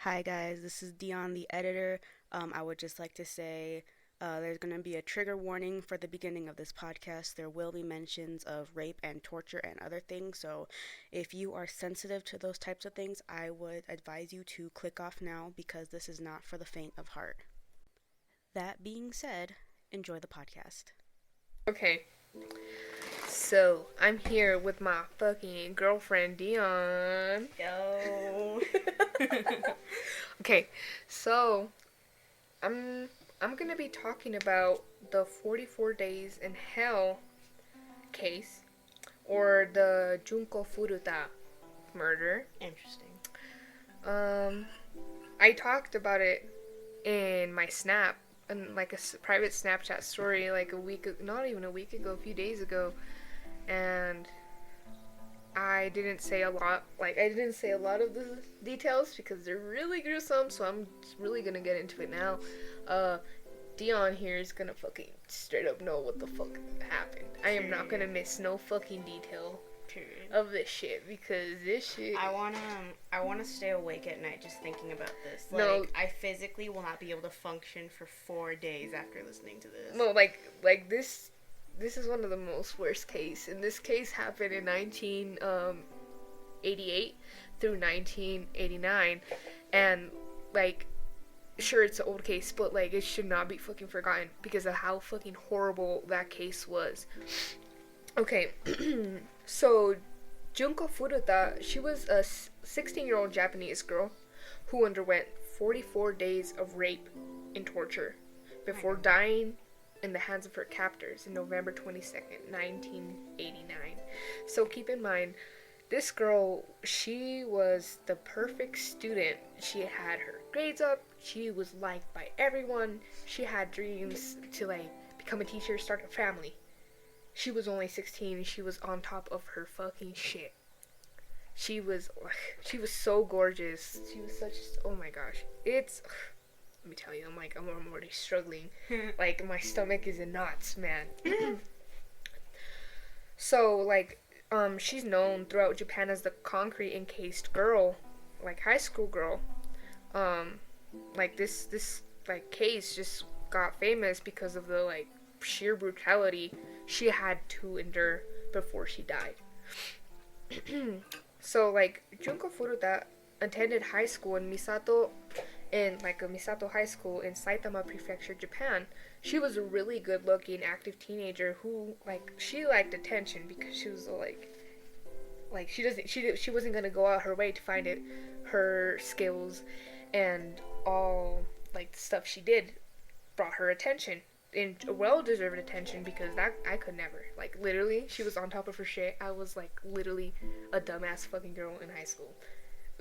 Hi guys, this is Dion, the editor. I would just like to say there's going to be a trigger warning for the beginning of this podcast. There will be mentions of rape and torture and other things. So if you are sensitive to those types of things, I would advise you to click off now because this is not for the faint of heart. That being said, enjoy the podcast. Okay, so I'm here with my fucking girlfriend Dion. Yo. Okay, so I'm gonna be talking about the 44 Days in Hell case, or the Junko Furuta murder. Interesting. I talked about it in my Snap, and like a private Snapchat story, like not even a week ago, a few days ago, and I didn't say a lot. I didn't say a lot of the details because they're really gruesome. So I'm really gonna get into it now. Dion here is gonna fucking straight up know what the fuck happened. I am not gonna miss no fucking detail. Period. Of this shit, because this shit. I wanna stay awake at night just thinking about this. No. I physically will not be able to function for 4 days after listening to this. No, this. This is one of the most worst case, and this case happened in 1988 through 1989, and sure, it's an old case, but it should not be fucking forgotten because of how fucking horrible that case was. Okay, so Junko Furuta, she was a 16-year-old Japanese girl who underwent 44 days of rape and torture before dying in the hands of her captors in November 22nd, 1989. So keep in mind, this girl, she was the perfect student. She had her grades up, she was liked by everyone, she had dreams to become a teacher, start a family. She was only 16, she was on top of her fucking shit. She was so gorgeous. She was oh my gosh. Let me tell you, I'm already struggling. My stomach is in knots, man. So, she's known throughout Japan as the concrete encased girl, high school girl. This case just got famous because of the, sheer brutality she had to endure before she died. So, Junko Furuta attended high school in Misato High School in Saitama Prefecture, Japan. She was a really good-looking, active teenager who, she liked attention because she was she wasn't gonna go out her way to find it. Her skills and all the stuff she did brought her attention, and well-deserved attention, because that I could never. Literally, she was on top of her shit. I was literally a dumbass fucking girl in high school.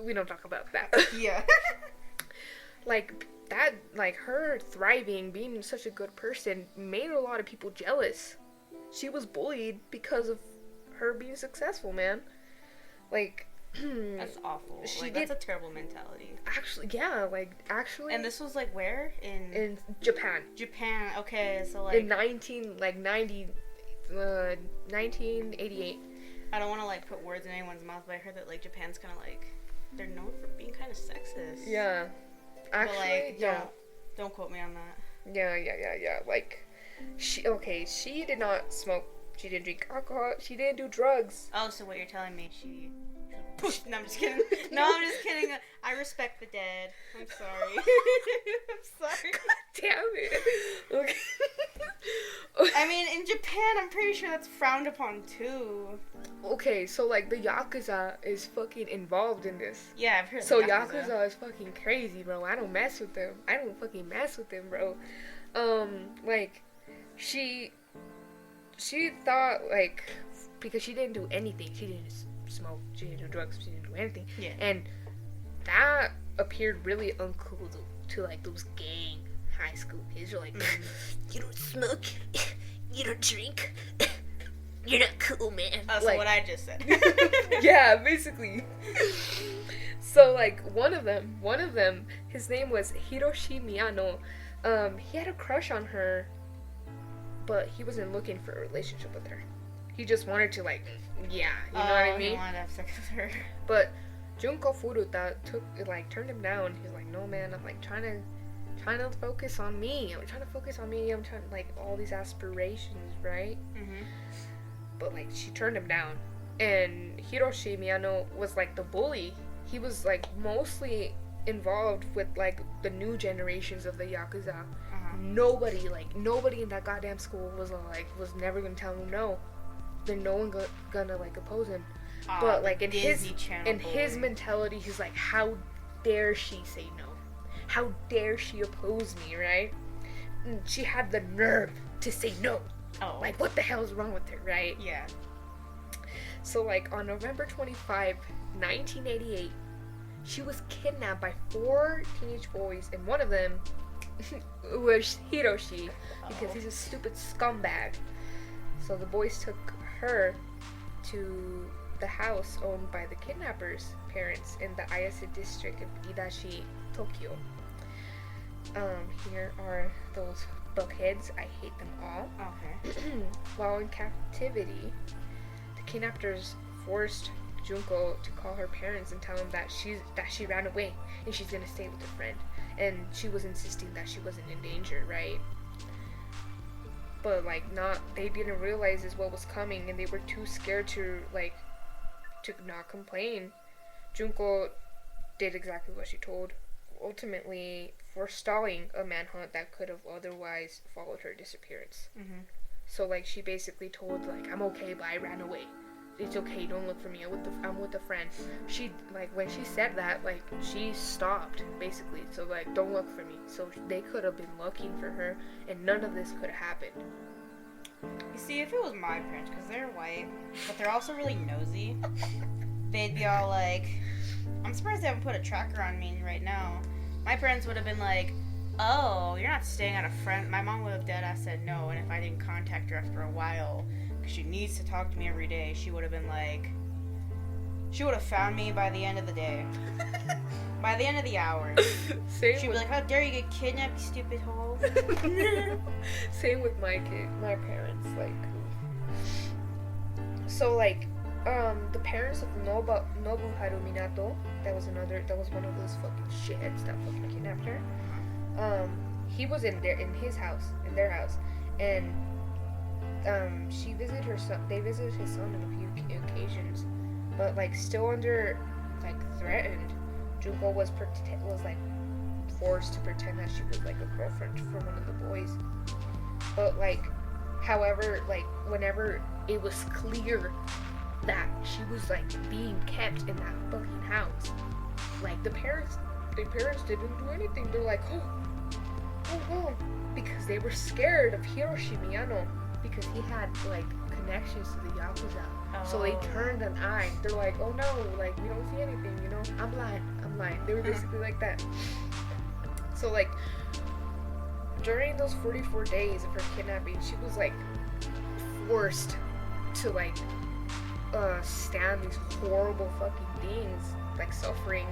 We don't talk about that. Yeah. Her thriving, being such a good person, made a lot of people jealous. She was bullied because of her being successful, man. That's awful. That's a terrible mentality. Actually, yeah, And this was where? In Japan. Japan. Okay, so in 1988. I don't want to put words in anyone's mouth, but I heard that Japan's kind of they're known for being kind of sexist. Yeah. Actually, but, don't quote me on that. Yeah. She did not smoke. She didn't drink alcohol. She didn't do drugs. Oh, so what you're telling me, she pushed. No, I'm just kidding. I respect the dead. I'm sorry. I'm sorry. God damn it. Okay. I mean, in Japan, I'm pretty sure that's frowned upon too. Okay, so the Yakuza is fucking involved in this. Yeah, I've heard. So Yakuza is fucking crazy, bro. I don't mess with them. I don't fucking mess with them, bro. She thought because she didn't do anything. She didn't smoke. She didn't do drugs. She didn't do anything. Yeah. And that appeared really uncool to those gang high school kids. You're you don't smoke, you don't drink, you're not cool, man. Oh, so what I just said. Yeah, basically. So one of them, his name was Hiroshi Miyano. He had a crush on her, but he wasn't looking for a relationship with her. He just wanted to you know what I mean? He wanted to have sex with her. But Junko Furuta turned him down. He's like, no man, I'm like trying to focus on me. I'm trying to focus on me. I'm trying like all these aspirations, right? Mm-hmm. But like she turned him down. And Hiroshi Miyano was like the bully. He was like mostly involved with like the new generations of the Yakuza. Nobody in that goddamn school was never gonna tell him no. Then no one gonna like oppose him. But like in his mentality, he's like, how dare she say no? How dare she oppose me, right? And she had the nerve to say no. Oh. Like, what the hell is wrong with her, right? Yeah. So like on November 25, 1988, she was kidnapped by 4 teenage boys, and one of them was Hiroshi, because he's a stupid scumbag. So the boys took her to the house owned by the kidnappers' parents in the Ayase district of Idashi, Tokyo. Here are those bookheads. I hate them all. Okay. While in captivity, the kidnappers forced Junko to call her parents and tell them that she ran away and she's gonna stay with a friend. And she was insisting that she wasn't in danger, right? But they didn't realize what was coming, and they were too scared to not complain. Junko did exactly what she told, ultimately forestalling a manhunt that could have otherwise followed her disappearance. Mm-hmm. So she basically told I'm okay, but I ran away. It's okay, don't look for me. I'm with a friend. She when she said that, she stopped basically. So don't look for me. So they could have been looking for her, and none of this could have happened. You see, if it was my parents, because they're white, but they're also really nosy, they'd be all like, I'm surprised they haven't put a tracker on me right now. My parents would have been like, oh, you're not staying at a friend. My mom would have deadass said no, and if I didn't contact her after a while, because she needs to talk to me every day, she would have been like, she would have found me by the end of the day. By the end of the hour. She'd be like, how dare you get kidnapped, you stupid hole. Same with my parents, so the parents of Nobuharu Minato, that was one of those fucking shitheads that fucking kidnapped her. He was in their house, and she visited her son. They visited his son on a few occasions, but still under threatened. Junko was forced to pretend that she was a girlfriend for one of the boys. But however, whenever it was clear that she was being kept in that fucking house, the parents didn't do anything. They're like, oh, because they were scared of Hiroshi Miyano, because he had connections to the Yakuza. So they turned an eye. They're like, oh no, we don't see anything, I'm blind. They were basically like that. So during those 44 days of her kidnapping, she was forced to stand these horrible fucking things, suffering,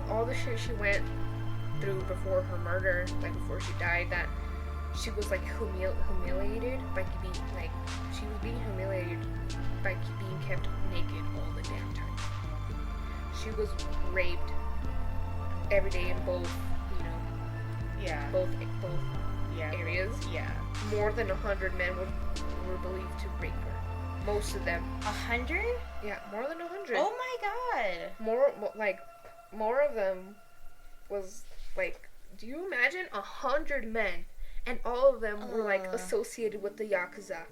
all the shit she went through before her murder, before she died, that she was humiliated by being she was being humiliated by being kept naked all the damn time. She was raped every day in both areas. Yeah. More than 100 men were believed to rape her. Most of them. 100? Yeah, more than 100. Oh my god. More of them was do you imagine 100 men, and all of them were associated with the Yakuza?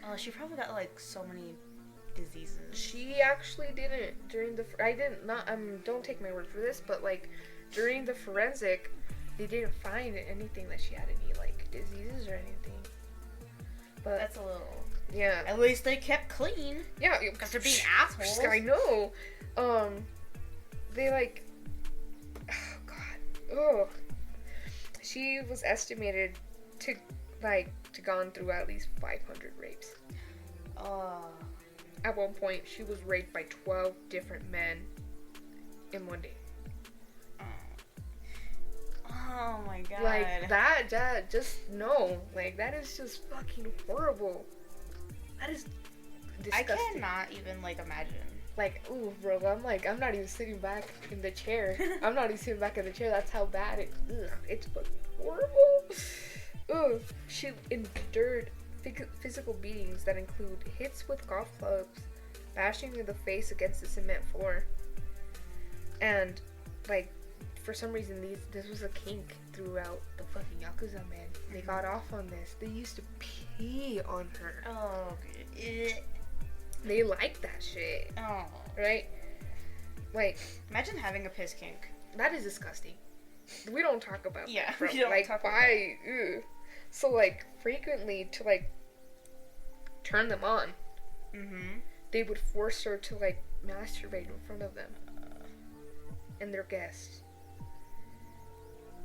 Oh, she probably got so many diseases. She actually didn't during the. I didn't not. Don't take my word for this, but during the forensic, they didn't find anything that she had any diseases or anything. But that's a little. Yeah. At least they kept clean. Yeah, because they're being assholes. I know. They oh god. Oh. She was estimated to gone through at least 500 rapes. At one point, she was raped by 12 different men in one day. Oh my god. That just no. That is just fucking horrible. That is disgusting. I cannot even imagine. Like, ooh, bro, I'm not even sitting back in the chair. I'm not even sitting back in the chair. That's how bad it's fucking horrible. Ugh. She endured physical beatings that include hits with golf clubs, bashing in the face against the cement floor, and, like, for some reason, this was a kink throughout the fucking Yakuza, man. They got off on this. They used to pee on her. Oh, good. They like that shit. Oh. Right? Like, imagine having a piss kink. that is disgusting. We don't talk about yeah, that. Bro. We don't like, talk why? About that. So, like, frequently to, like, turn them on, they would force her to, like, masturbate in front of them and their guests.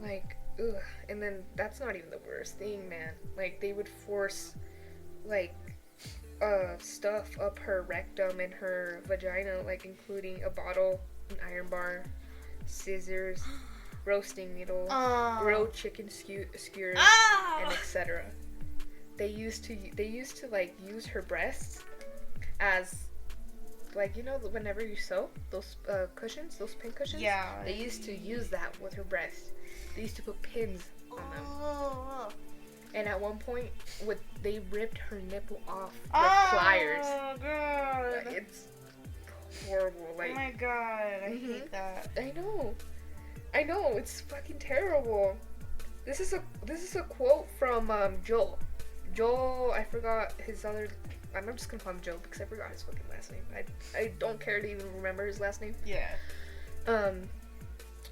Like, ugh. And then that's not even the worst thing, man. Like, they would force, like, stuff up her rectum and her vagina, like, including a bottle, an iron bar, scissors, roasting needles, grilled chicken skewers, and etc. They used to like use her breasts as, like, you know, whenever you sew those cushions, those pin cushions. Yeah. They used to use that with her breasts. They used to put pins on them. And at one point, they ripped her nipple off with pliers. Oh god. It's horrible. Like, oh my god, I hate that. I know. It's fucking terrible. This is a quote from Joel. Joel, I forgot his other. I'm just gonna call him Joe because I forgot his fucking last name. I don't care to even remember his last name. Yeah.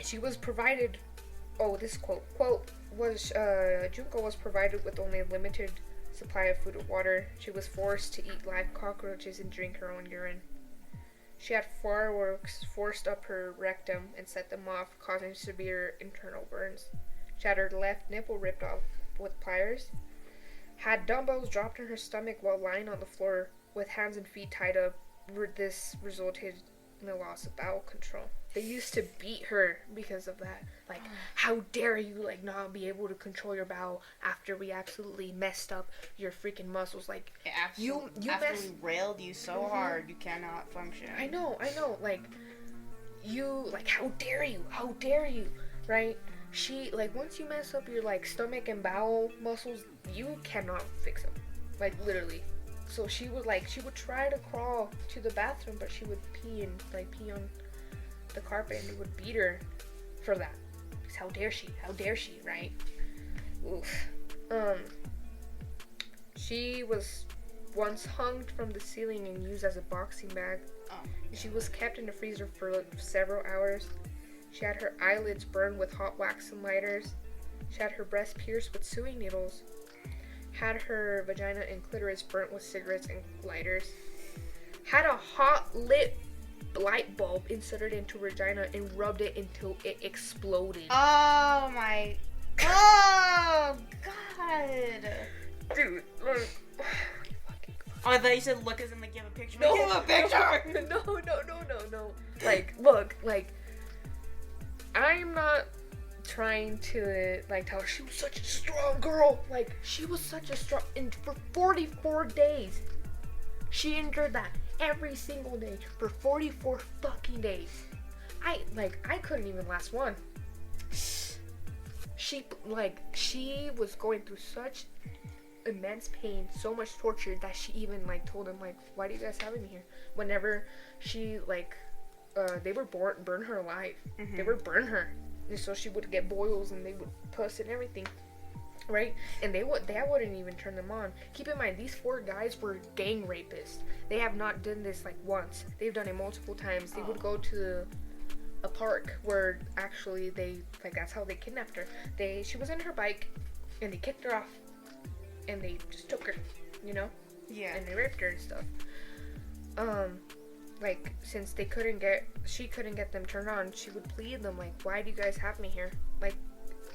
She was provided. Oh, this quote was Junko was provided with only a limited supply of food and water. She was forced to eat live cockroaches and drink her own urine. She had fireworks forced up her rectum and set them off, causing severe internal burns. She had her left nipple ripped off with pliers. Had dumbbells dropped in her stomach while lying on the floor with hands and feet tied up. This resulted in a loss of bowel control. They used to beat her because of that. Like, how dare you, like, not be able to control your bowel after we absolutely messed up your freaking muscles. Like, you after we railed you so hard, you cannot function. I know. Like, how dare you, right? She, like, once you mess up your, like, stomach and bowel muscles, you cannot fix them. Like, literally. So she would try to crawl to the bathroom, but she would pee on the carpet, and they would beat her for that. Because how dare she, right? Oof. She was once hung from the ceiling and used as a boxing bag. She was kept in the freezer for several hours. She had her eyelids burned with hot wax and lighters. She had her breast pierced with sewing needles. Had her vagina and clitoris burnt with cigarettes and lighters. Had a hot lit light bulb inserted into her vagina and rubbed it until it exploded. Oh my. Oh god. Dude, look. Oh, I thought you said look as in like give a picture. No, give a picture. No. Like, look, like, I'm not trying to, like, tell her she was such a strong girl. Like, she was such a strong, and for 44 days, she endured that every single day for 44 fucking days. I couldn't even last one. She was going through such immense pain, so much torture, that she even, like, told him, like, why do you guys have me here? Whenever she, like, they were burn her alive. They would burn her. And so she would get boils and they would puss and everything, right? And they wouldn't even turn them on. Keep in mind, these 4 guys were gang rapists. They have not done this, like, once. They've done it multiple times. They would go to a park where actually that's how they kidnapped her. She was in her bike and they kicked her off and they just took her, you know? Yeah. And they raped her and stuff. Like, since she couldn't get them turned on, she would plead them, like, why do you guys have me here? Like,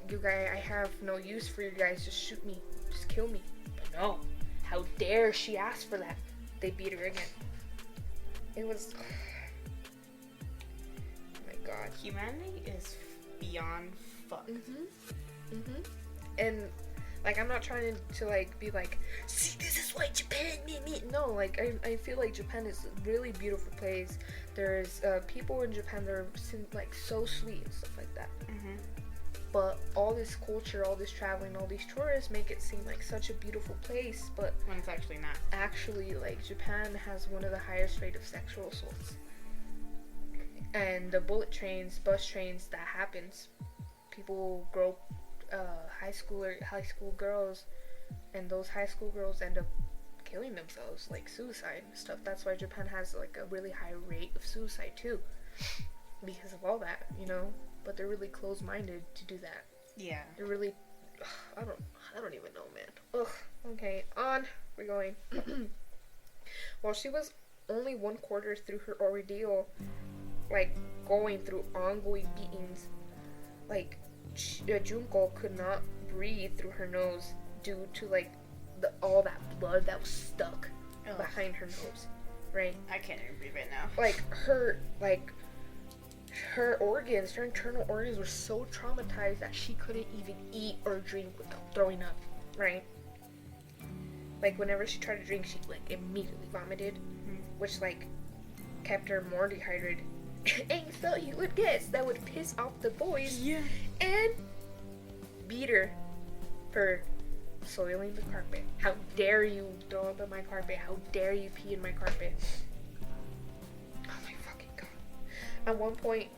you guys, I have no use for you guys, just shoot me, just kill me. But no, how dare she ask for that? They beat her again. It was, oh my god. Humanity is beyond fucked. And, Like, I'm not trying to like, be like, see, this is why Japan, me. No, like, I feel like Japan is a really beautiful place. There's people in Japan that are, like, so sweet and stuff like that. Mm-hmm. But all this culture, all this traveling, all these tourists make it seem like such a beautiful place. But When it's actually not. actually, like, Japan has one of the highest rate of sexual assaults. And the bullet trains, bus trains, that happens. People grow high school girls, and those high school girls end up killing themselves, like suicide and stuff. That's why Japan has like a really high rate of suicide too, because of all that, you know. But they're really closed-minded to do that. Yeah. They're really, I don't even know, man. Ugh. Okay, on we're going. While she was only 1/4 through her ordeal, like going through ongoing beatings, like Junko could not breathe through her nose due to like all that blood that was stuck behind her nose, right? I can't even breathe right now. Like her organs, her internal organs were so traumatized that she couldn't even eat or drink without throwing up, right? Like whenever she tried to drink, she like immediately vomited, which like kept her more dehydrated. And so you would guess that would piss off the boys, and beat her for soiling the carpet. How dare you throw up in my carpet? How dare you pee in my carpet? Oh my fucking god. At one point,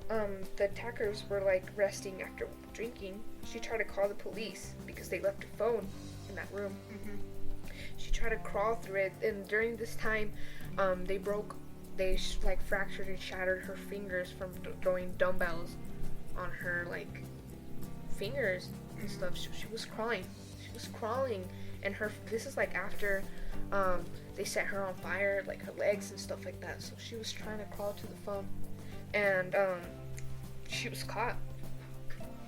the attackers were like resting after drinking. She tried to call the police because they left her phone in that room. She tried to crawl through it, and during this time, they fractured and shattered her fingers from throwing dumbbells on her like fingers and stuff. She was crawling. She was crawling, and this is like after they set her on fire, like her legs and stuff like that. So she was trying to crawl to the phone, and she was caught.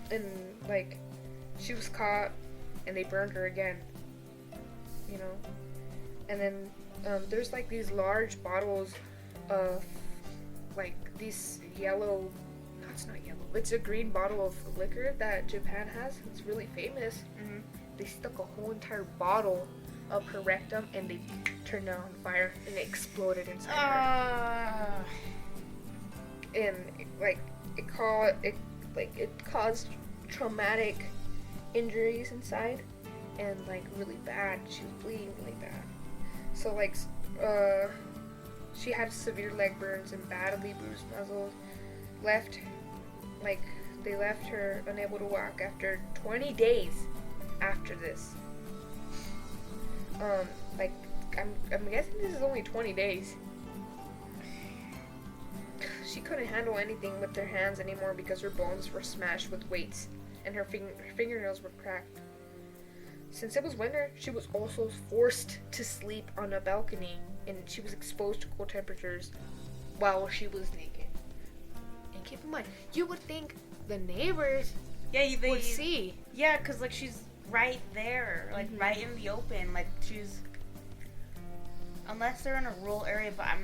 And like she was caught, and they burned her again. You know, and then there's like these large bottles of like these yellow, no, it's not yellow, it's a green bottle of liquor that Japan has. It's really famous. They stuck a whole entire bottle up her rectum, and they turned it on fire, and it exploded inside her. And it caused traumatic injuries inside, and like really bad. She was bleeding really bad. So like she had severe leg burns and badly bruised muscles. They left her unable to walk after 20 days after this. I'm guessing this is only 20 days. She couldn't handle anything with her hands anymore because her bones were smashed with weights, and her fingernails were cracked. Since it was winter, she was also forced to sleep on a balcony, and she was exposed to cold temperatures while she was naked. And keep in mind, you would think the neighbors would see. Yeah, because like she's right there, like right in the open. Like she's, unless they're in a rural area, but I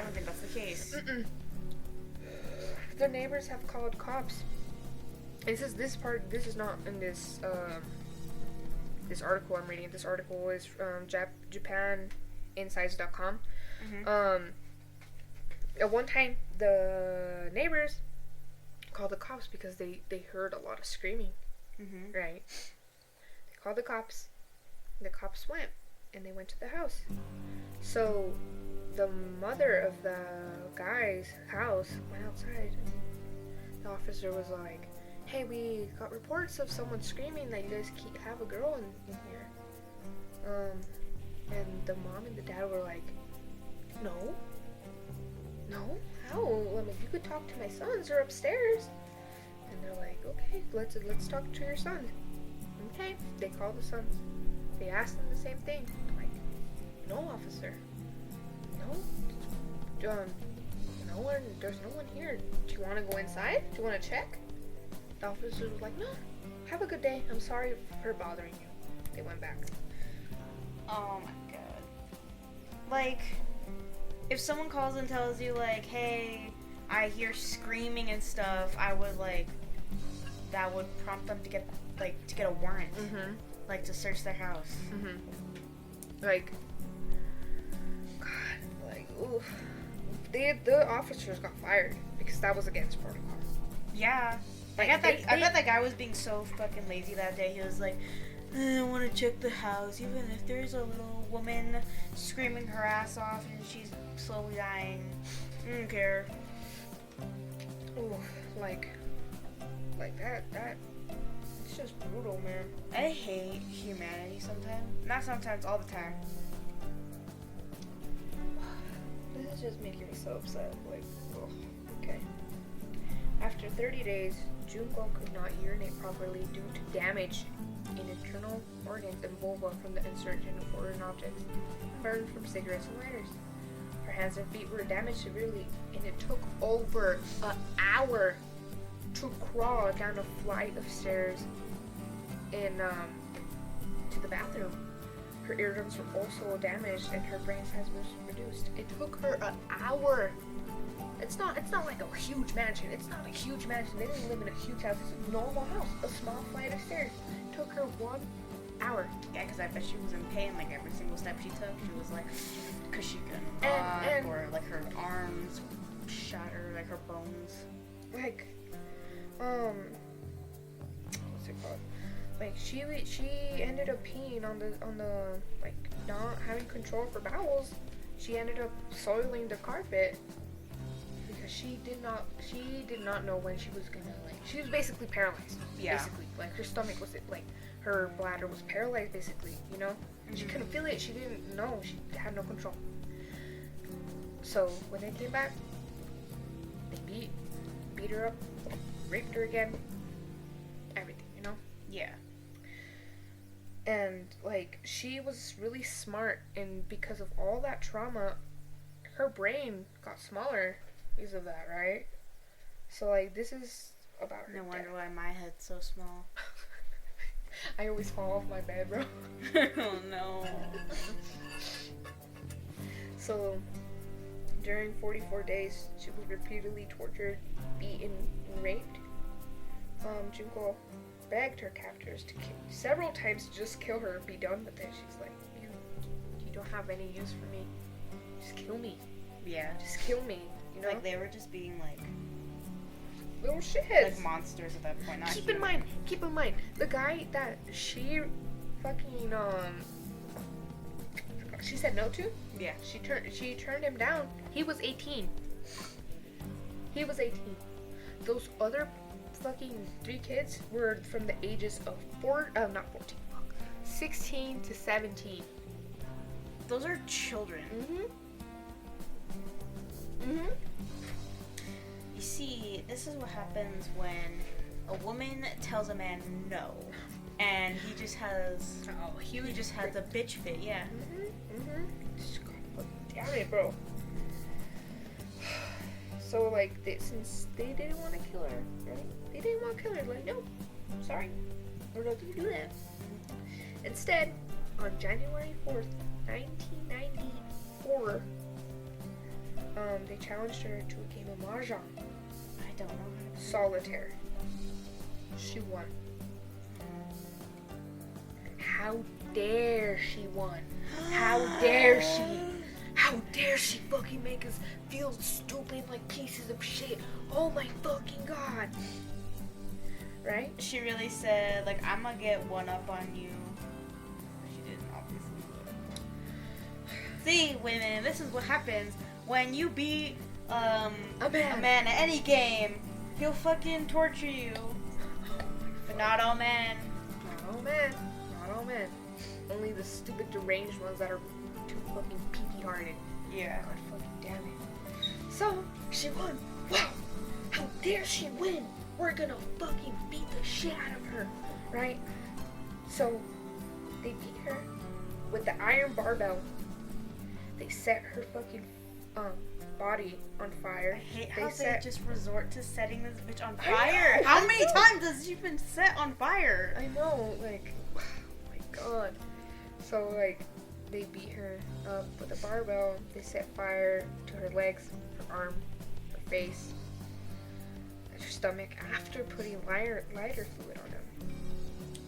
don't think that's the case. The neighbors have called cops. This is not in this this article I'm reading. This article is from JapanInsides.com. At one time, the neighbors called the cops because they heard a lot of screaming. Right? They called the cops. The cops went, and they went to the house. So the mother of the guy's house went outside, and the officer was like, "Hey, we got reports of someone screaming that you guys have a girl in here." And the mom and the dad were like, No, how? I mean, you could talk to my sons, they're upstairs. And they're like, okay, let's talk to your sons. Okay, they called the sons. They asked them the same thing. Like, no, officer. No, there's no one here. Do you want to go inside? Do you want to check? The officer was like, no, have a good day. I'm sorry for bothering you. They went back. Oh my god. Like, if someone calls and tells you, like, hey, I hear screaming and stuff, I would, like, that would prompt them to get a warrant. Like, to search their house. Mm-hmm. Like, God, like, oof. The officers got fired because that was against protocol. Yeah. Like, I bet that guy was being so fucking lazy that day. He was like, I want to check the house, even if there's a little woman screaming her ass off and she's slowly dying. I don't care. Ooh, like that, it's just brutal, man. I hate humanity sometimes. Not sometimes, all the time. This is just making me so upset. Like, oh, okay. After 30 days, Junko could not urinate properly due to damage in internal organs and vulva from the insertion of foreign objects burned from cigarettes and lighters. Her hands and feet were damaged severely, and it took over an hour to crawl down a flight of stairs to the bathroom. Her eardrums were also damaged, and her brain size was reduced. It took her an hour. It's not like a huge mansion. It's not a huge mansion. They didn't live in a huge house. It's a normal house. A small flight of stairs. It took her 1 hour. Yeah, because I bet she was in pain like every single step she took. She was like, because she couldn't walk, or like her arms shattered, like her bones. Like, what's it called? Like, she ended up peeing on the like, not having control of her bowels. She ended up soiling the carpet because she did not know when she was gonna, like, she was basically paralyzed. Yeah. Basically, like, her stomach was, like, her bladder was paralyzed, basically, you know? Mm-hmm. She couldn't feel it. She didn't know. She had no control. So when they came back, they beat her up, raped her again, everything, you know? Yeah. And, like, she was really smart, and because of all that trauma, her brain got smaller because of that, right? So, like, this is about her. No wonder why my head's so small. I always fall off my bed, bro. Oh, no. So, during 44 days, she was repeatedly tortured, beaten, and raped. Junko begged her captors to several times to just kill her and be done with it. She's like, you don't have any use for me. Just kill me. Yeah. Just kill me. You know? Like, they were just being, like, little shitheads. Like monsters at that point. Not keep in mind, the guy that she fucking, she said no to? Yeah. She turned him down. He was 18. Those other fucking 3 kids were from the ages of 16 to 17. Those are children. Mm-hmm. You see, this is what happens when a woman tells a man no, and he just has a bitch fit. Yeah. Damn it, bro. So, like, since they didn't want to kill her, right? They didn't want to kill her. Like, no, sorry, we're not gonna do that. Instead, on January 4th, 1994, they challenged her to a game of mahjong. I don't know how to solitaire. She won. How dare she won? How dare she? How dare she fucking make us feel stupid like pieces of shit? Oh my fucking god. Right? She really said, like, I'm gonna get one up on you. She didn't, obviously. See, women, this is what happens when you beat a man at any game. He'll fucking torture you. But not all men. Not all men. Only the stupid deranged ones that are too fucking pee-pee-hearted. Yeah. God fucking damn it. So, she won. Wow. How dare she win? We're gonna fucking beat the shit out of her. Right? So, they beat her with the iron barbell. They set her fucking body on fire. I hate how they just resort to setting this bitch on fire. How many times has she been set on fire? I know, like, oh my god. So, like, they beat her up with a barbell. They set fire to her legs, her arm, her face, and her stomach after putting lighter fluid on them.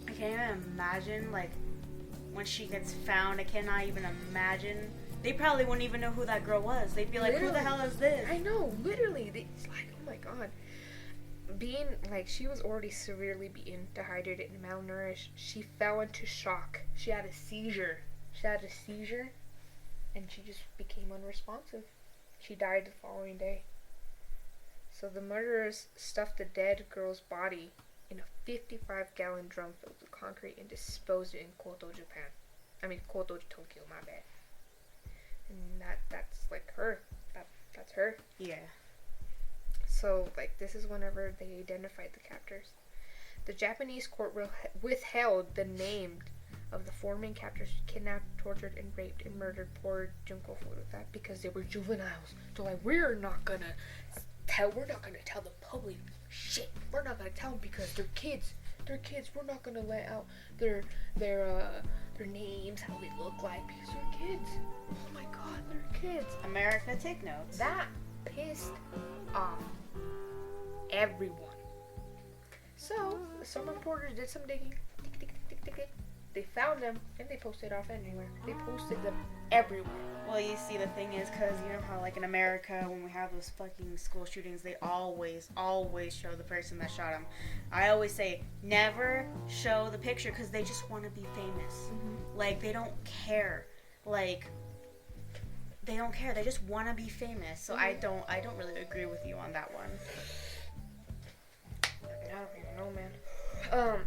I can't even imagine, like, when she gets found. I cannot even imagine. They probably wouldn't even know who that girl was. They'd be like, Literally. who the hell is this? I know, literally. It's like, oh my god. Being, like, she was already severely beaten, dehydrated, and malnourished. She fell into shock. She had a seizure. And she just became unresponsive. She died the following day. So the murderers stuffed the dead girl's body in a 55-gallon drum filled with concrete and disposed it in Koto, Japan. Koto, Tokyo, my bad. And that's like her. That's her. Yeah. So, like, this is whenever they identified the captors. The Japanese court withheld the name of the 4 main captors who kidnapped, tortured, and raped and murdered poor Junko Furuta because they were juveniles. So, like, we're not gonna tell the public shit. We're not gonna tell them because they're kids. We're not gonna let out their names, how they look like, because they're kids. Oh my god, they're kids. America, take notes. That pissed off everyone. So, some reporters did some digging. They found them and they posted off anywhere. They posted them everywhere. Well, you see, the thing is, because you know how, like, in America, when we have those fucking school shootings, they always show the person that shot him. I always say, never show the picture, because they just want to be famous. Mm-hmm. Like, they don't care. Like, they don't care. They just want to be famous. So I don't really agree with you on that one. I don't even know, man.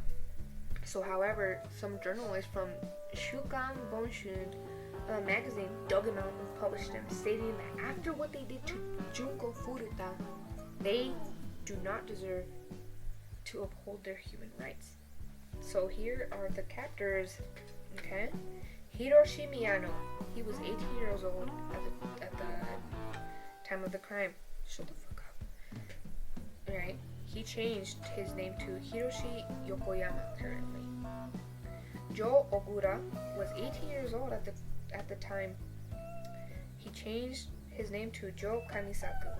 So, however, some journalists from Shukan Bonshun magazine dug him out and published him, stating that after what they did to Junko Furuta, they do not deserve to uphold their human rights. So here are the captors, okay? Hiroshi Miyano, he was 18 years old at the time of the crime. Shut the fuck up. Alright, he changed his name to Hiroshi Yokoyama currently. Joe Ogura was 18 years old at the time. He changed his name to Joe Kamisaku.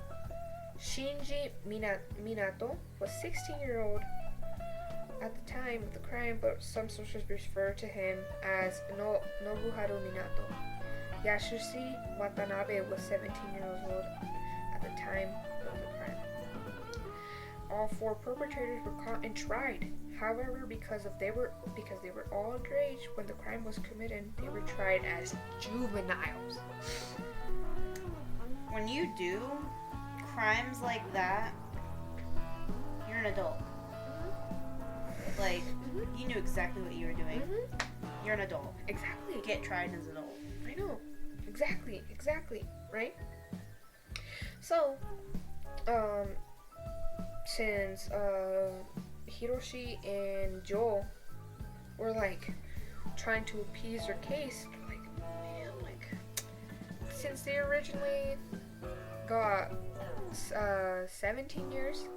Shinji Minato was 16-year-old at the time of the crime, but some sources refer to him as Nobuharu Minato. Yasushi Watanabe was 17 years old at the time of the crime. All 4 perpetrators were caught and tried. However, because they were all underage when the crime was committed, they were tried as juveniles. When you do crimes like that, you're an adult. Like, you knew exactly what you were doing. You're an adult. Exactly. You get tried as an adult. I know. Exactly. Right? So, since Hiroshi and Joel were, like, trying to appease their case, they're like, man, like, since they originally got 17 years,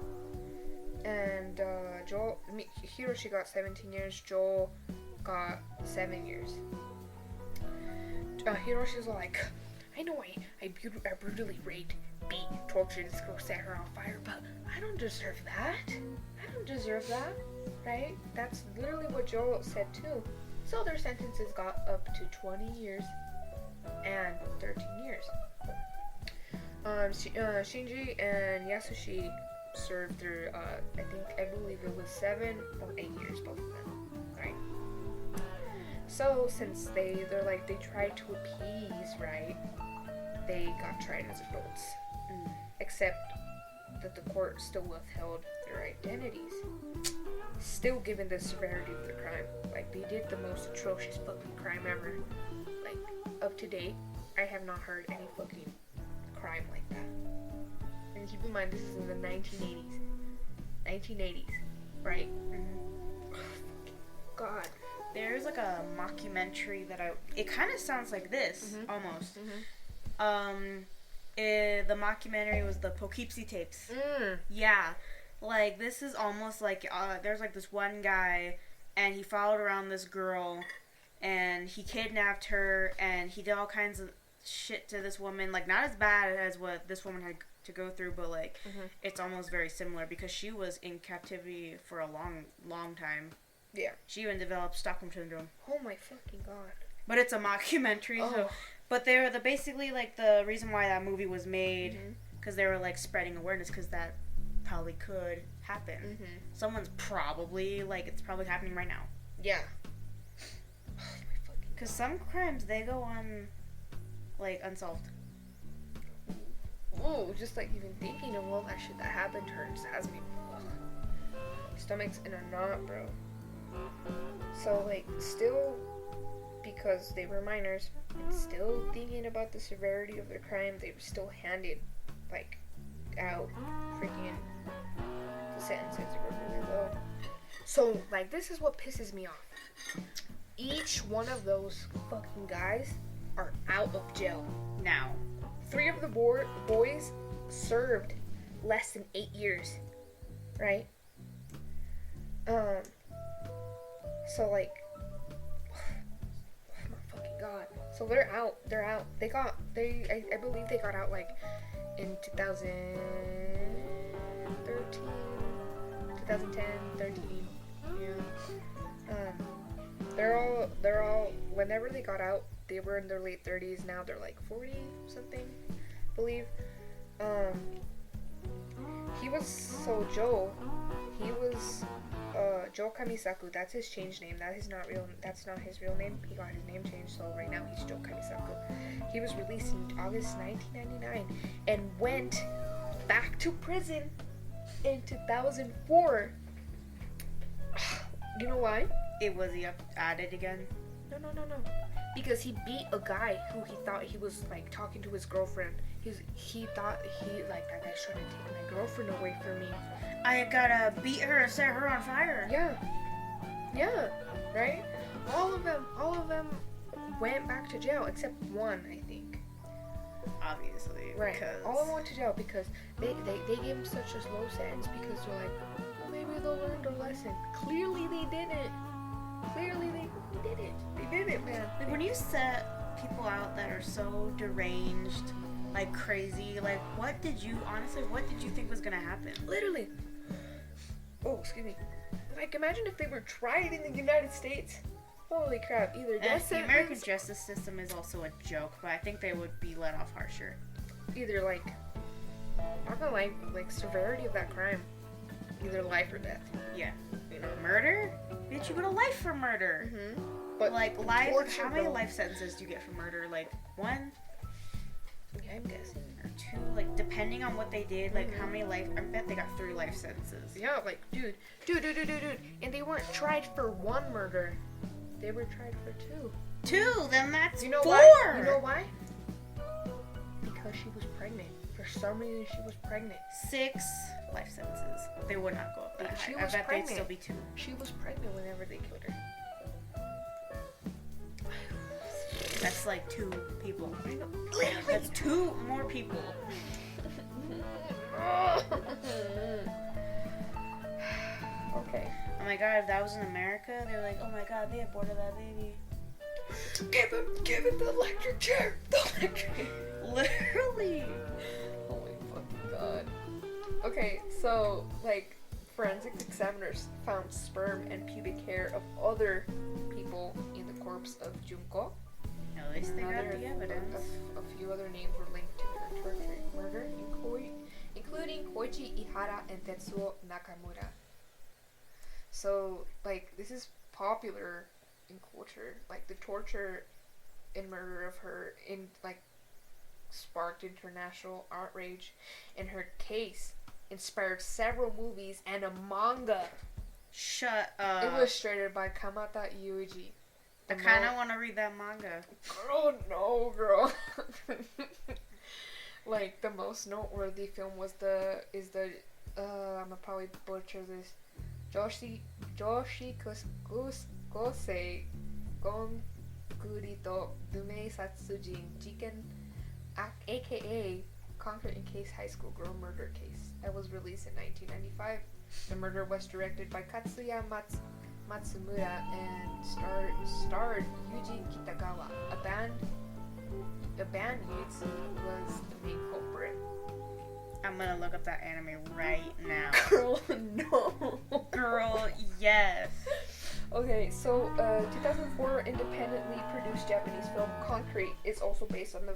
and Hiroshi got 17 years, Joel got 7 years. Hiroshi's like, I know I brutally raped, beat, tortured this girl, set her on fire, but I don't deserve that. Right? That's literally what Joel said too. So their sentences got up to 20 years and 13 years. Shinji and Yasushi served through, I believe it was 7 or 8 years, both of them, right? So since they tried to appease, right, they got tried as adults, except that the court still withheld their identities, still given the severity of the crime. Like, they did the most atrocious fucking crime ever. Like, up to date, I have not heard any fucking crime like that. And keep in mind, this is in the 1980s, right? God. There's like a mockumentary that it kind of sounds like this, almost. The mockumentary was the Poughkeepsie tapes. Yeah. Like, this is almost like, there's like this one guy, and he followed around this girl, and he kidnapped her, and he did all kinds of shit to this woman. Like, not as bad as what this woman had to go through, but like, it's almost very similar, because she was in captivity for a long time. Yeah. She even developed Stockholm Syndrome. Oh my fucking god. But it's a mockumentary, so... But they're basically, like, the reason why that movie was made, because they were, like, spreading awareness, because that probably could happen. Someone's probably, like, it's probably happening right now. Yeah. Because some crimes, they go on, like, unsolved. Ooh, just, like, even thinking of all that shit that happened to her just has me... Stomach's in a knot, bro. So, like, still... Because they were minors, and still thinking about the severity of their crime, they were still handed, like, out freaking the sentences were really low. So, like, this is what pisses me off. Each one of those fucking guys are out of jail now. 3 of the boys served less than 8 years, right? So, like, God. So they're out. I believe they got out like in 2010, 13. Yeah. They're all whenever they got out, they were in their late 30s. Now they're like 40 something, I believe. Joe Kamisaku, that's his changed name. That's not his real name. He got his name changed, so right now he's Joe Kamisaku. He was released in August 1999 and went back to prison in 2004. You know why? Was he added again? No. Because he beat a guy who he thought he was like talking to his girlfriend. He thought that guy shouldn't take my girlfriend away from me. I gotta beat her and set her on fire. Yeah, right? All of them went back to jail except one, I think. Obviously, right? Because... all of them went to jail because they gave him such a low sentence because they're like, well, maybe they'll learn their lesson. Clearly they didn't. They didn't, man. Like when you set people out that are so deranged, like crazy, like what did you think was gonna happen? Literally. Oh, excuse me. Like, imagine if they were tried in the United States. Holy crap! Either death the American justice system is also a joke, but I think they would be let off harsher. Either like, not gonna lie, like severity of that crime, either life or death. Yeah. You know, murder? Bitch, you go to life for murder. But like life. Torture, how many life sentences do you get for murder? Like 1? Yeah, I'm guessing. Or 2, like depending on what they did, like how many life. I bet they got 3 life sentences. Yeah, like dude, and they weren't tried for 1 murder. They were tried for 2. 2? Then that's 4. Why? You know why? Because she was pregnant. For some reason, she was pregnant. 6 life sentences. They would not go up that high. I bet they'd still be 2. She was pregnant whenever they killed her. That's like 2 people. I know. That's 2 more people. Okay. Oh my god, if that was in America, they're like, oh my god, they aborted that baby. Give him the electric chair. The electric. Literally. Oh my fucking god. Okay, so like forensic examiners found sperm and pubic hair of other people in the corpse of Junko. At least they got the evidence. A few other names were linked to her torturing murder, including Koichi Ihara and Tetsuo Nakamura. So, like, this is popular in culture. Like, the torture and murder of her sparked international outrage, and her case inspired several movies and a manga. Shut up. Illustrated by Kamata Yuji. I kind of want to read that manga. Girl, no, girl. Like, the most noteworthy film is the I'm gonna probably butcher this, Joshi Kosei Gongurito Dumei Satsujin Jiken, aka Conquer and Case High School Girl Murder Case. That was released in 1995. The murder was directed by Katsuya Matsumura and starred Yuji Kitagawa. A bandmates was the main culprit. I'm gonna look up that anime right now. Girl, no. Girl, yes. Okay, so 2004 independently produced Japanese film Concrete is also based on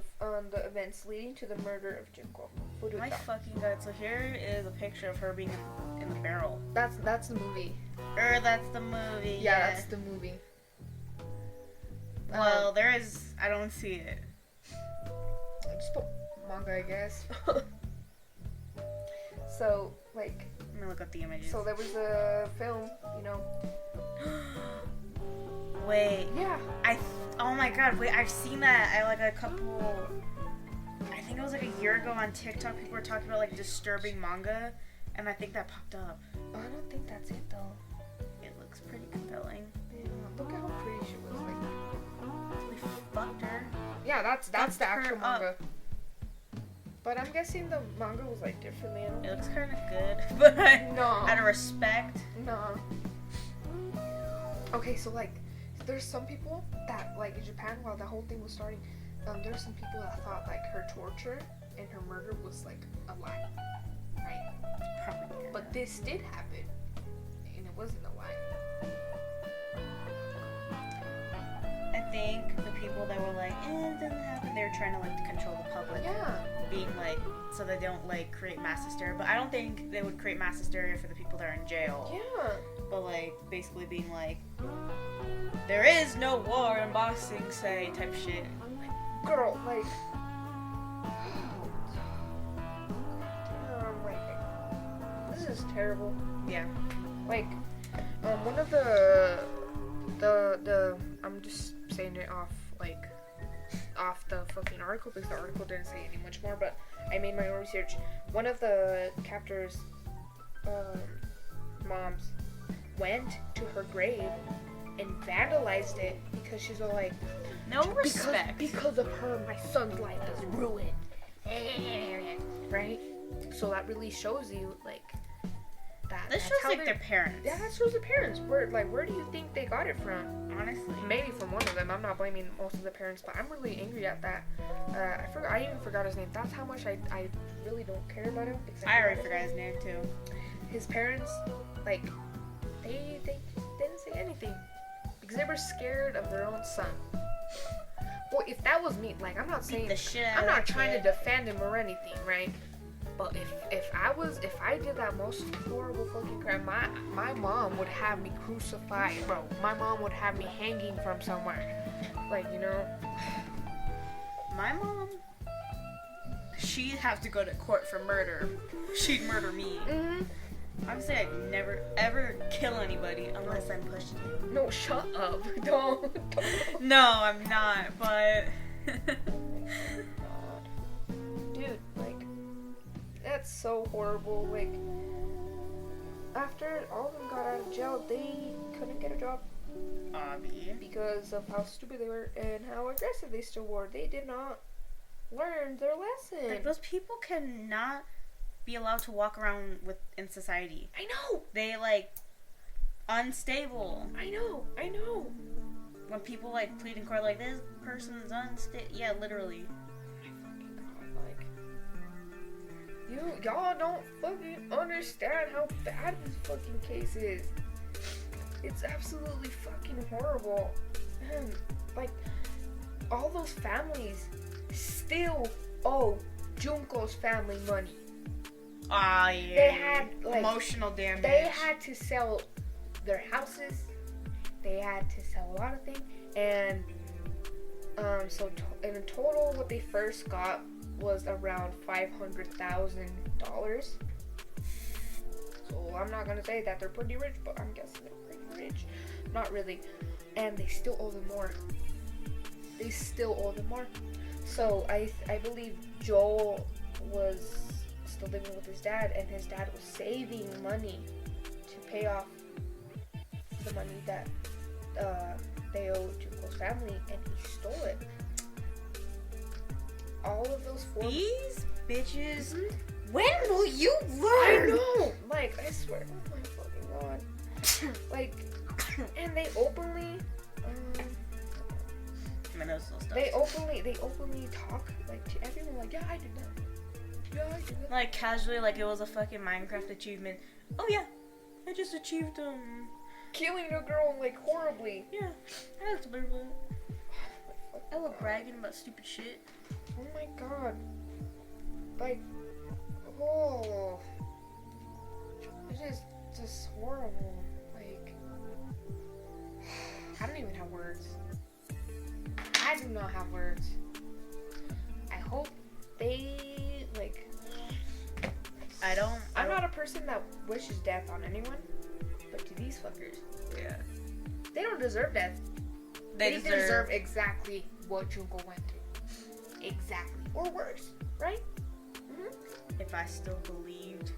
the events leading to the murder of Junko Furuta. My fucking god. So here is a picture of her being in the barrel. That's the movie. That's the movie. Yeah, that's the movie. Well, there is. I don't see it. Just put manga, I guess. So, like. Let me look up the images. So there was a film, you know. Wait. Yeah. Oh my god. Wait. I've seen that. I think it was like a year ago on TikTok. People were talking about like disturbing manga, and I think that popped up. I don't think that's it though. It looks pretty compelling. Yeah. Look at how pretty she was. Like. We fucked her. Yeah, that's the actual manga. Up. But I'm guessing the manga was like differently. It looks kind of good, but no. Out of respect. No. Okay, so like, there's some people that like in Japan while the whole thing was starting, there's some people that thought like her torture and her murder was like a lie, right? Probably. Yeah. But this did happen, and it wasn't a lie. I think the people that were like, it doesn't happen, they were trying to like control the public. Yeah. Being like, so they don't like create mass hysteria. But I don't think they would create mass hysteria for the people that are in jail. Yeah. But like, basically being like, there is no war in boxing, say, type shit. Girl, like. This is terrible. Yeah. Like, one of the I'm just saying it off the fucking article because the article didn't say any much more, but I made my own research. One of the captors' moms went to her grave and vandalized it because she's all like, no respect. Because of her, my son's life is ruined. Right? So that really shows you like that. This shows like their parents. Yeah, that shows the parents. Where do you think they got it from? Honestly. Maybe from one of them. I'm not blaming most of the parents, but I'm really angry at that. I even forgot his name. That's how much I really don't care about him. I already forgot his name too. His parents, like, they didn't say anything because they were scared of their own son. Well, if that was me, like, I'm not saying, I'm not trying to defend him or anything, right? But if I did that most horrible fucking crime, my mom would have me crucified, bro. My mom would have me hanging from somewhere. Like, you know. My mom, she'd have to go to court for murder. She'd murder me. Mm-hmm. Obviously, I'd never ever kill anybody unless I'm pushing you. No, shut up. Don't. No, I'm not, but. Dude, like. That's so horrible. Like, after all of them got out of jail, they couldn't get a job. Because of how stupid they were and how aggressive they still were. They did not learn their lesson. Like, those people cannot be allowed to walk around in society. I know. They, like, unstable. I know. When people, like, plead in court, like, this person's unstable. Yeah, literally. Y'all don't fucking understand how bad this fucking case is. It's absolutely fucking horrible. And, like, all those families still owe Junko's family money. Ah, yeah. They had, like, emotional damage. They had to sell their houses. They had to sell a lot of things. And, so in total, what they first got was around $500,000. So I'm not gonna say that they're pretty rich, but I'm guessing they're pretty rich. Not really. And they still owe them more. So I believe Joel was still living with his dad, and his dad was saving money to pay off the money that they owed Junko's family, and he stole it. All of those These bitches. Mm-hmm. When will you learn? I know. Like, I swear. Oh my fucking god. Like, and they openly. My nose still stuffed. They openly talk like to everyone. Like, yeah, I did that. Like casually, like it was a fucking Minecraft achievement. Oh yeah, I just achieved killing a girl, like, horribly. Yeah, I like to blah, blah. I love bragging about stupid shit. Oh my god. Like, oh. It is just horrible. Like, I don't even have words. I do not have words. I hope they, like, I'm not a person that wishes death on anyone, but to these fuckers, yeah, they don't deserve death. They deserve exactly what Junko went through. Exactly. Or worse, right? Mm-hmm. If I still believed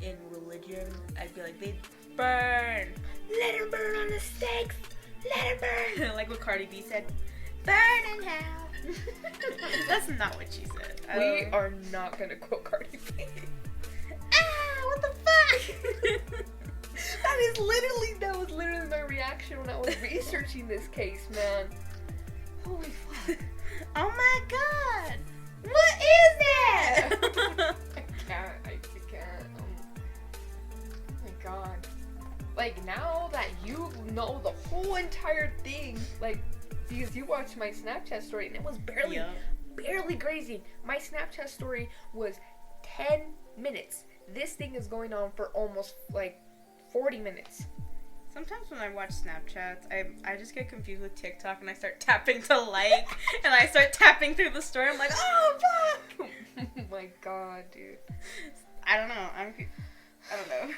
in religion, I'd be like, they burn. Let her burn on the stakes. Let her burn. Like what Cardi B said, burn in hell. That's not what she said. We are not gonna quote Cardi B. What the fuck? That was literally my reaction when I was researching this case, man. Holy fuck. Oh my god. What is that? I can't. Oh my god. Like, now that you know the whole entire thing, like, because you watched my Snapchat story and it was barely grazing. My Snapchat story was 10 minutes. This thing is going on for almost, like, 40 minutes. Sometimes when I watch Snapchats, I just get confused with TikTok and I start tapping to like, and I start tapping through the story. I'm like, oh fuck! Oh my god, dude. I don't know. I don't know.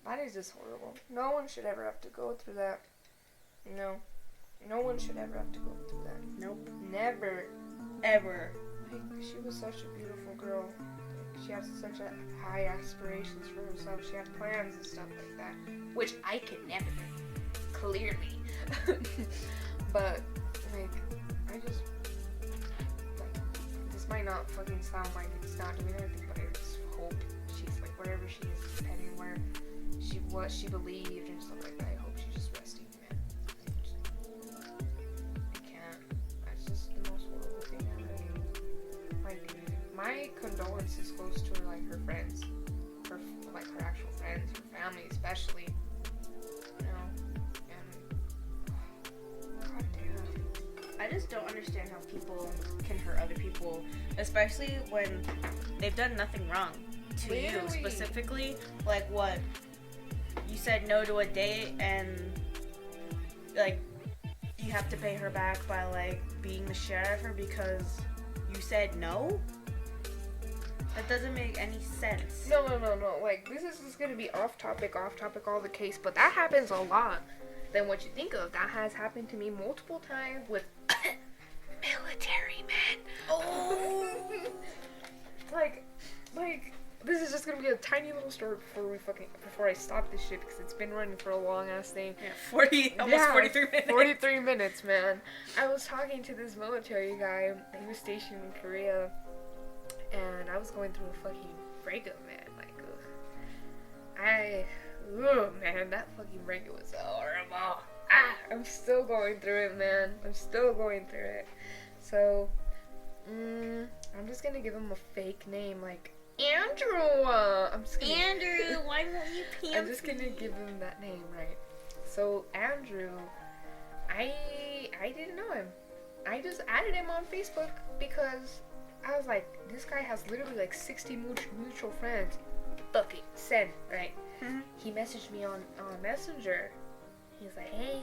That is just horrible. No one should ever have to go through that. No. No one should ever have to go through that. Nope. Never. Ever. Like, she was such a beautiful girl. Like, she had such high aspirations for herself. She had plans and stuff like that. Which I could never. Clearly. But, like, I just... Like, this might not fucking sound like it's not doing anything, but I just hope she's, like, wherever she is, depending where what she believed and stuff like that. I hope she's just resting, man. I can't. That's just the most horrible thing ever. Like, my condolences goes to her, like, her friends. Her actual friends, her family especially. You know? And, god damn. I just don't understand how people can hurt other people, especially when they've done nothing wrong to you specifically. Like, what? You said no to a date and, like, you have to pay her back by, like, being the share of her because you said no? That doesn't make any sense. No. Like, this is just gonna be off topic all the case, but that happens a lot than what you think of. That has happened to me multiple times with military men. Oh! like, this is just gonna be a tiny little story before I stop this shit because it's been running for a long ass thing. Yeah, almost 43 minutes. 43 minutes, man. I was talking to this military guy. He was stationed in Korea, and I was going through a fucking breakup, man. Like, man, that fucking breakup was horrible. I'm still going through it, man. I'm still going through it. So, I'm just gonna give him a fake name, like Andrew. Andrew, why won't you pimp? I'm just gonna give him that name, right? So Andrew, I didn't know him. I just added him on Facebook because I was like, this guy has literally like 60 mutual friends. Fuck it, send, right? Mm-hmm. He messaged me on Messenger. He was like, hey.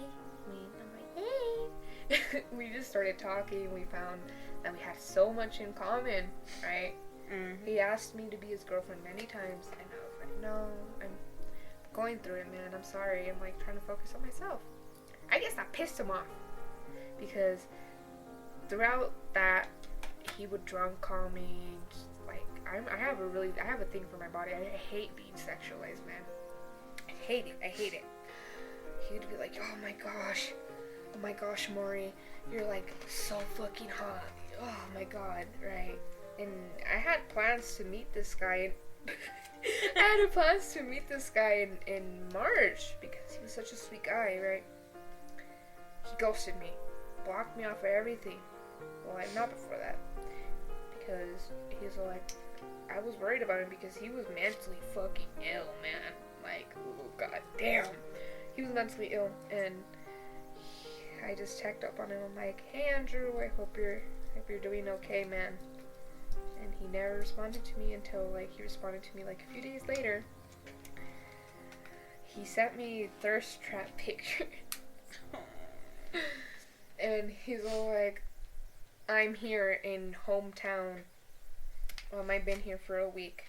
I'm like, hey. We just started talking. We found that we had so much in common, right? Mm-hmm. He asked me to be his girlfriend many times, and I was like, no, I'm going through it, man. I'm sorry. I'm like trying to focus on myself. I guess that pissed him off because throughout that, he would drunk call me. Just, like, I have a thing for my body. I hate being sexualized, man. I hate it. He would be like, oh my gosh, Maury, you're like so fucking hot. Oh my god, right? And I had plans to meet this guy. In March because he was such a sweet guy, right? He ghosted me, blocked me off of everything. Well, like, not before that, because he was like, I was worried about him because he was mentally fucking ill, man. Like, oh god damn. mentally ill, and I just checked up on him. I'm like, hey Andrew, I hope you're doing okay, man. And he never responded to me until like he responded to me like a few days later. He sent me thirst trap pictures. And he's all like, I'm here in hometown. I've been here for a week.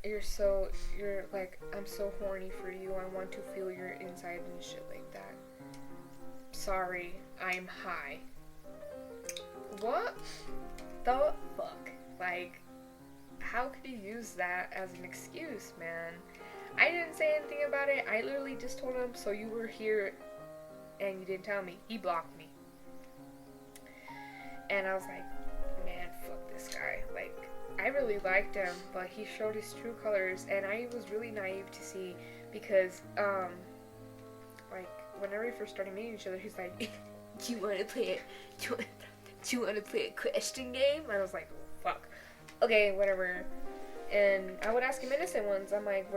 You're like, I'm so horny for you. I want to feel your inside and shit like that. Sorry, I'm high. What the fuck? Like, how could you use that as an excuse, man? I didn't say anything about it. I literally just told him, so you were here and you didn't tell me. He blocked me. And I was like, man, fuck this guy. Like, I really liked him, but he showed his true colors, and I was really naive to see, because, like, whenever we first started meeting each other, he's like, do you want to play a question game? And I was like, oh, fuck. Okay, whatever. And I would ask him innocent ones. I'm like,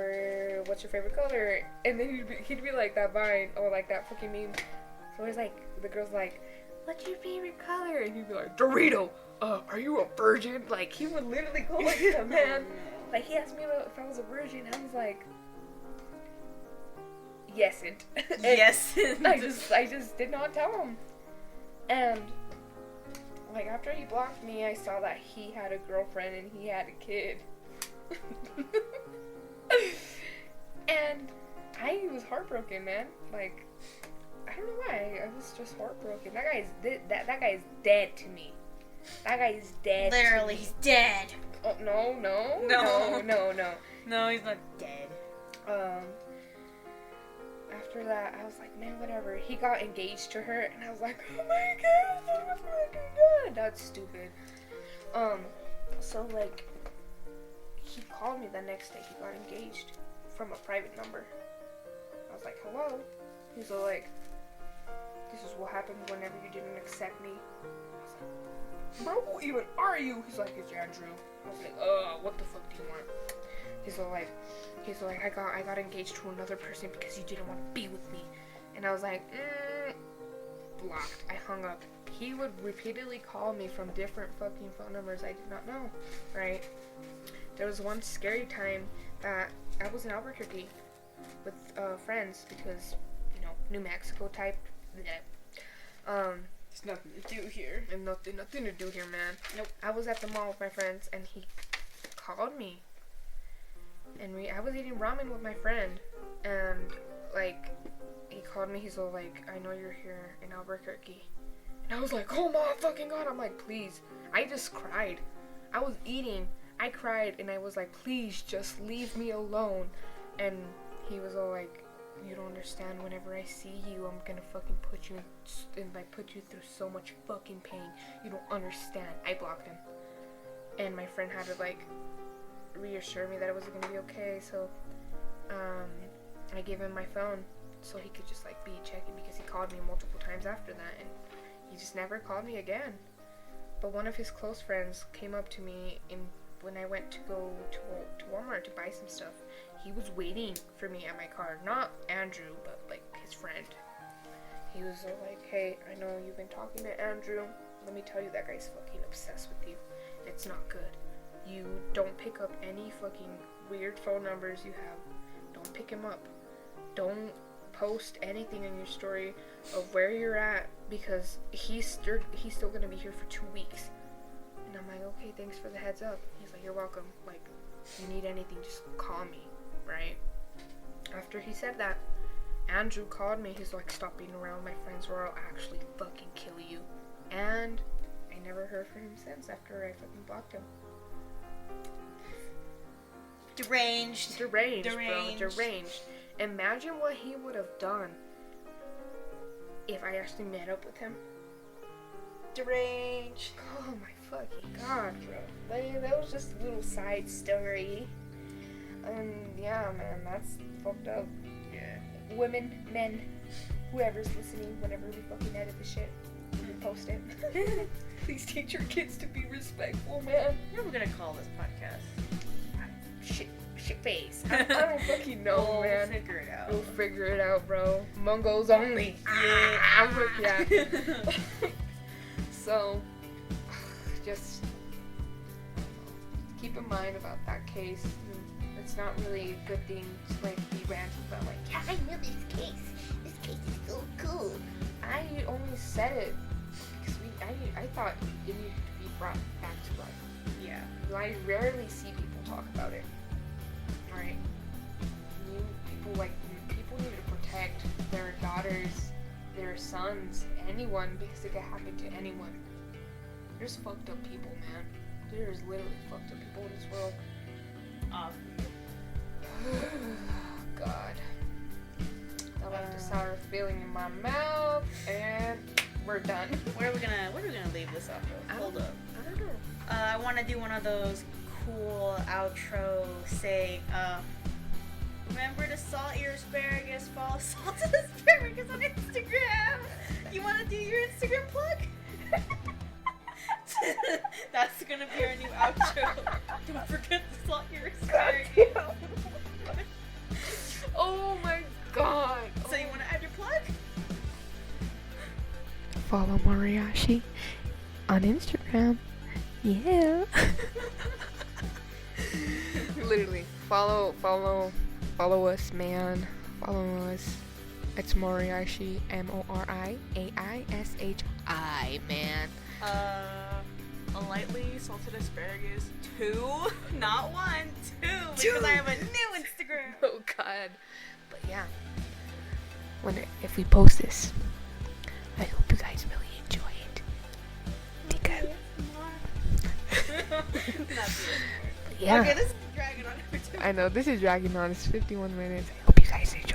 what's your favorite color? And then he'd be like that Vine, or like that fucking meme. So he's like, the girl's like, what's your favorite color? And he'd be like, Dorito. Are you a virgin? Like, he would literally go like that, man. Like, he asked me if I was a virgin. I was like, yes, and Yes. I just did not tell him. And like, after he blocked me, I saw that he had a girlfriend and he had a kid. And I was heartbroken, man. Like, I don't know why. I was just heartbroken. That guy's dead to me. That guy's dead. Literally, he's dead. Oh, no. No, he's not dead. After that, I was like, man, whatever. He got engaged to her, and I was like, oh my god, that's fucking good. That's stupid. So, like, he called me the next day. He got engaged from a private number. I was like, hello? He's all like, this is what happened whenever you didn't accept me. I was like, bro, who even are you? He's like, it's Andrew. I was like, what the fuck do you want? He's all like, I got engaged to another person because you didn't want to be with me. And I was like, blocked. I hung up. He would repeatedly call me from different fucking phone numbers I did not know, right? There was one scary time that I was in Albuquerque with friends because, you know, New Mexico type. There's nothing to do here. And nothing to do here, man. Nope. I was at the mall with my friends, and he called me. And I was eating ramen with my friend, and, like, he called me. He's all like, I know you're here in Albuquerque. And I was like, oh my fucking god. I'm like, please. I just cried. I was eating. I cried, and I was like, please, just leave me alone. And he was all like, you don't understand. Whenever I see you, I'm gonna fucking put you through so much fucking pain. You don't understand. I blocked him. And my friend had to, like, reassure me that it was gonna be okay. So, I gave him my phone so he could just, like, be checking, because he called me multiple times after that, and he just never called me again. But one of his close friends came up to me when I went to go to Walmart to buy some stuff. He was waiting for me at my car. Not Andrew, but, like, his friend. He was like, hey, I know you've been talking to Andrew. Let me tell you, that guy's fucking obsessed with you. It's not good. You don't pick up any fucking weird phone numbers you have. Don't pick him up. Don't post anything in your story of where you're at, because he's still gonna be here for 2 weeks. And I'm like, okay, thanks for the heads up. He's like, you're welcome. Like, if you need anything, just call me, right? After he said that, Andrew called me. He's like, stop being around my friends or I'll actually fucking kill you. And I never heard from him since after I fucking blocked him. Deranged. Bro. Deranged. Imagine what he would have done if I actually met up with him. Deranged. Oh my fucking god, bro. That was just a little side story. Yeah, man, that's fucked up. Yeah. Women, men, whoever's listening, whenever we fucking edit the shit, we post it. Please teach your kids to be respectful, man. What are we gonna call this podcast? shit face. I don't fucking know, We'll man. figure it out. We'll figure it out, bro. Mongos only. Yeah. Yeah. So, just keep in mind about that case. It's not really a good thing to like be ranting about like, yeah, I know this case. This case is so cool. I only said it because I thought it needed to be brought back to life. Yeah. I rarely see people talk about it. Right? People need to protect their daughters, their sons, anyone, because it could happen to anyone. There's fucked up people, man. There's literally fucked up people in this world. God. I left a sour feeling in my mouth, and we're done. Where are we gonna leave this off of? Hold up. I don't know. I want to do one of those cool outro. Say, remember to salt your asparagus. Follow salted asparagus on Instagram. You want to do your Instagram plug? That's gonna be our new outro. Don't forget to salt your asparagus. Oh my god. So you want to add your plug? Follow Moriyashi on Instagram. Yeah. Literally, follow us, man. Follow us. It's Moriyashi, Moriaishi, man. A lightly salted asparagus 2, not 1, 2, because I have a new Instagram. Oh god. But yeah, if we post this, I hope you guys really enjoy it. Because yeah. Okay, this is dragging on. I know this is dragging on. It's 51 minutes. I hope you guys enjoy.